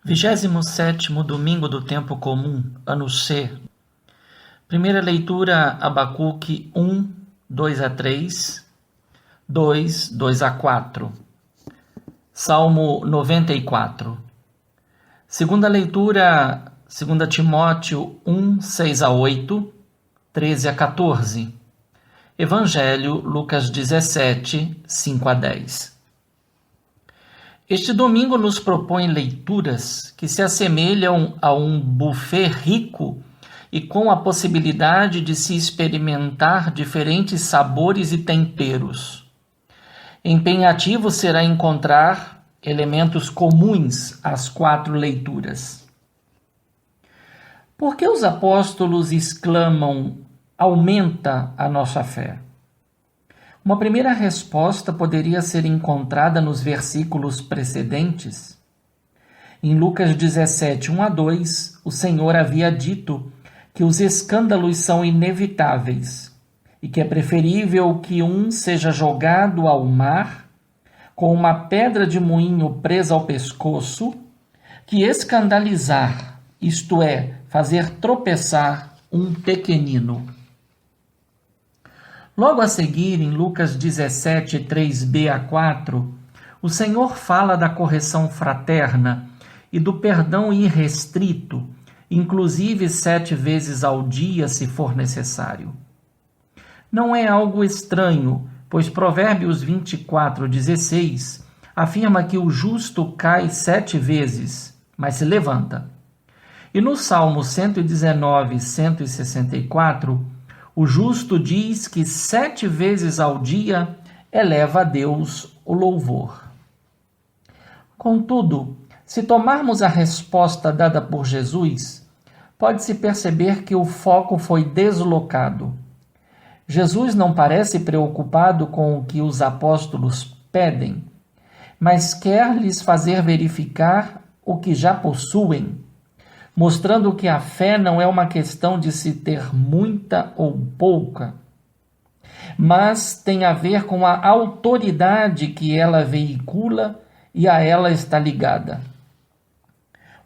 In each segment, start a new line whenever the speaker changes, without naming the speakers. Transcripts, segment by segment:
27º domingo do tempo comum, ano C. Primeira leitura, Abacuque 1, 2-3, 2, 2-4. Salmo 94. Segunda leitura, 2 Timóteo 1, 6-8, 13-14. Evangelho, Lucas 17, 5-10. Este domingo nos propõe leituras que se assemelham a um buffet rico e com a possibilidade de se experimentar diferentes sabores e temperos. Empenhativo será encontrar elementos comuns às 4 leituras. Por que os apóstolos exclamam: aumenta a nossa fé? Uma primeira resposta poderia ser encontrada nos versículos precedentes. Em Lucas 17, 1-2, o Senhor havia dito que os escândalos são inevitáveis e que é preferível que um seja jogado ao mar com uma pedra de moinho presa ao pescoço, que escandalizar, isto é, fazer tropeçar um pequenino. Logo a seguir, em Lucas 17, 3b-4, o Senhor fala da correção fraterna e do perdão irrestrito, inclusive 7 vezes ao dia, se for necessário. Não é algo estranho, pois Provérbios 24, 16 afirma que o justo cai 7 vezes, mas se levanta. E no Salmo 119, 164, o justo diz que 7 vezes ao dia eleva a Deus o louvor. Contudo, se tomarmos a resposta dada por Jesus, pode-se perceber que o foco foi deslocado. Jesus não parece preocupado com o que os apóstolos pedem, mas quer lhes fazer verificar o que já possuem, mostrando que a fé não é uma questão de se ter muita ou pouca, mas tem a ver com a autoridade que ela veicula e a ela está ligada.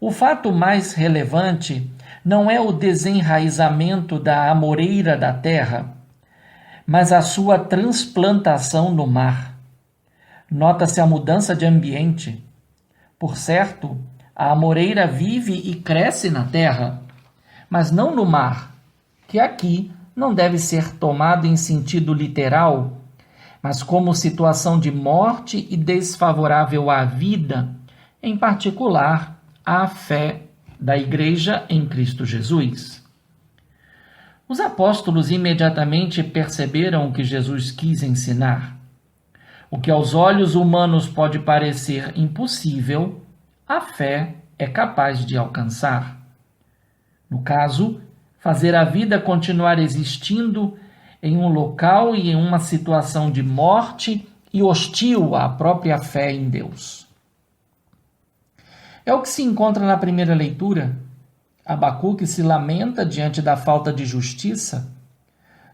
O fato mais relevante não é o desenraizamento da amoreira da terra, mas a sua transplantação no mar. Nota-se a mudança de ambiente. Por certo, a amoreira vive e cresce na terra, mas não no mar, que aqui não deve ser tomado em sentido literal, mas como situação de morte e desfavorável à vida, em particular à fé da Igreja em Cristo Jesus. Os apóstolos imediatamente perceberam o que Jesus quis ensinar. O que aos olhos humanos pode parecer impossível, a fé é capaz de alcançar. No caso, fazer a vida continuar existindo em um local e em uma situação de morte e hostil à própria fé em Deus. É o que se encontra na primeira leitura. Abacuque se lamenta diante da falta de justiça.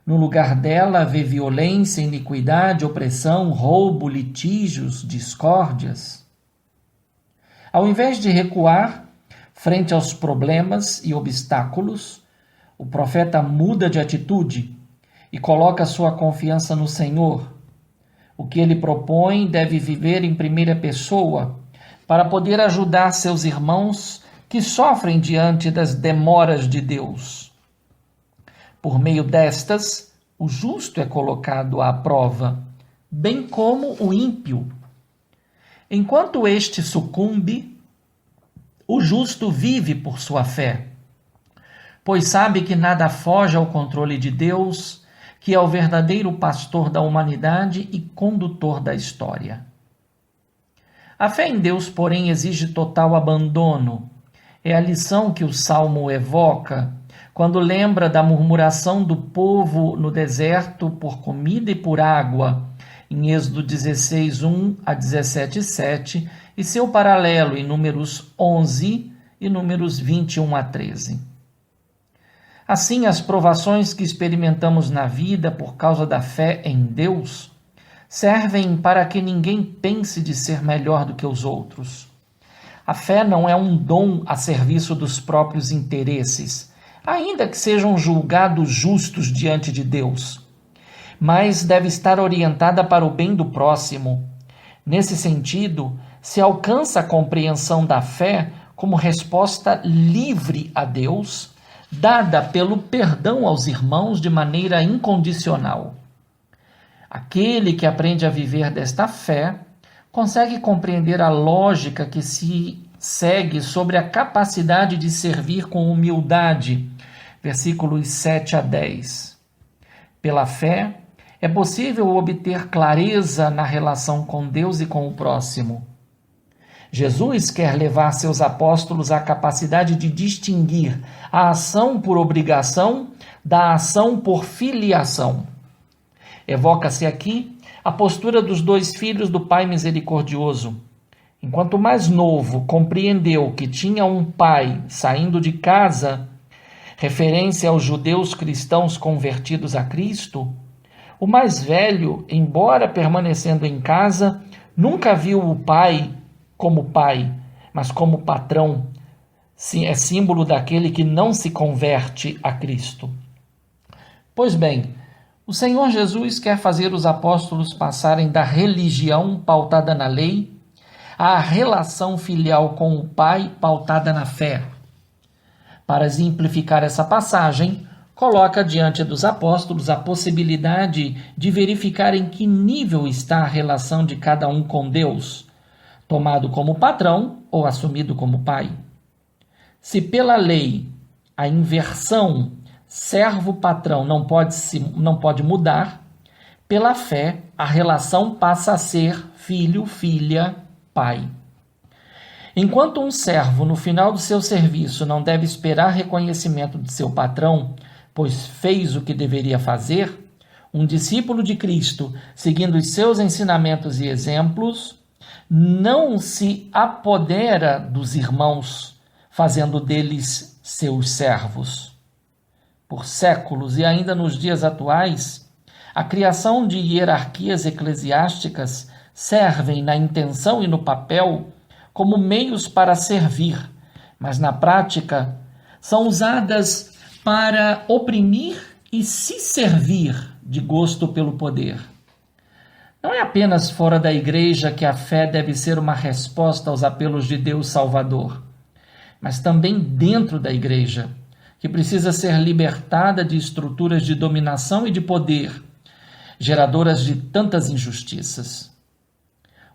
No lugar dela, vê violência, iniquidade, opressão, roubo, litígios, discórdias. Ao invés de recuar frente aos problemas e obstáculos, o profeta muda de atitude e coloca sua confiança no Senhor. O que ele propõe deve viver em primeira pessoa para poder ajudar seus irmãos que sofrem diante das demoras de Deus. Por meio destas, o justo é colocado à prova, bem como o ímpio. Enquanto este sucumbe, o justo vive por sua fé, pois sabe que nada foge ao controle de Deus, que é o verdadeiro pastor da humanidade e condutor da história. A fé em Deus, porém, exige total abandono. É a lição que o Salmo evoca quando lembra da murmuração do povo no deserto por comida e por água, em Êxodo 16, 1-17, 7, e seu paralelo em Números 11 e Números 21-13. Assim, as provações que experimentamos na vida por causa da fé em Deus servem para que ninguém pense de ser melhor do que os outros. A fé não é um dom a serviço dos próprios interesses, ainda que sejam julgados justos diante de Deus, mas deve estar orientada para o bem do próximo. Nesse sentido, se alcança a compreensão da fé como resposta livre a Deus, dada pelo perdão aos irmãos de maneira incondicional. Aquele que aprende a viver desta fé consegue compreender a lógica que se segue sobre a capacidade de servir com humildade, versículos 7 a 10. Pela fé, é possível obter clareza na relação com Deus e com o próximo. Jesus quer levar seus apóstolos à capacidade de distinguir a ação por obrigação da ação por filiação. Evoca-se aqui a postura dos 2 filhos do Pai misericordioso. Enquanto o mais novo compreendeu que tinha um pai saindo de casa, referência aos judeus cristãos convertidos a Cristo, o mais velho, embora permanecendo em casa, nunca viu o pai como pai, mas como patrão. É símbolo daquele que não se converte a Cristo. Pois bem, o Senhor Jesus quer fazer os apóstolos passarem da religião pautada na lei à relação filial com o Pai pautada na fé. Para exemplificar essa passagem, coloca diante dos apóstolos a possibilidade de verificar em que nível está a relação de cada um com Deus, tomado como patrão ou assumido como pai. Se pela lei a inversão servo-patrão não pode mudar, pela fé a relação passa a ser filho-filha-pai. Enquanto um servo, no final do seu serviço, não deve esperar reconhecimento de seu patrão, pois fez o que deveria fazer, um discípulo de Cristo, seguindo os seus ensinamentos e exemplos, não se apodera dos irmãos, fazendo deles seus servos. Por séculos e ainda nos dias atuais, a criação de hierarquias eclesiásticas servem na intenção e no papel como meios para servir, mas na prática são usadas para oprimir e se servir de gosto pelo poder. Não é apenas fora da igreja que a fé deve ser uma resposta aos apelos de Deus Salvador, mas também dentro da igreja, que precisa ser libertada de estruturas de dominação e de poder, geradoras de tantas injustiças.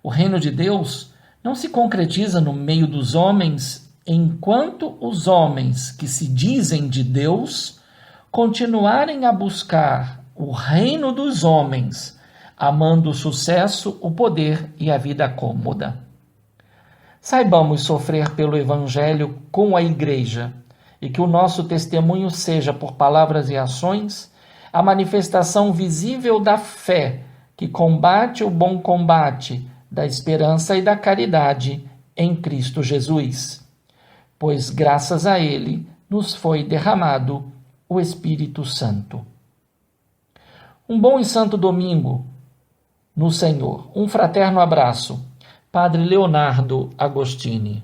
O reino de Deus não se concretiza no meio dos homens enquanto os homens que se dizem de Deus continuarem a buscar o reino dos homens, amando o sucesso, o poder e a vida cômoda. Saibamos sofrer pelo Evangelho com a Igreja e que o nosso testemunho seja, por palavras e ações, a manifestação visível da fé que combate o bom combate, da esperança e da caridade em Cristo Jesus, pois graças a Ele nos foi derramado o Espírito Santo. Um bom e santo domingo no Senhor. Um fraterno abraço. Padre Leonardo Agostini.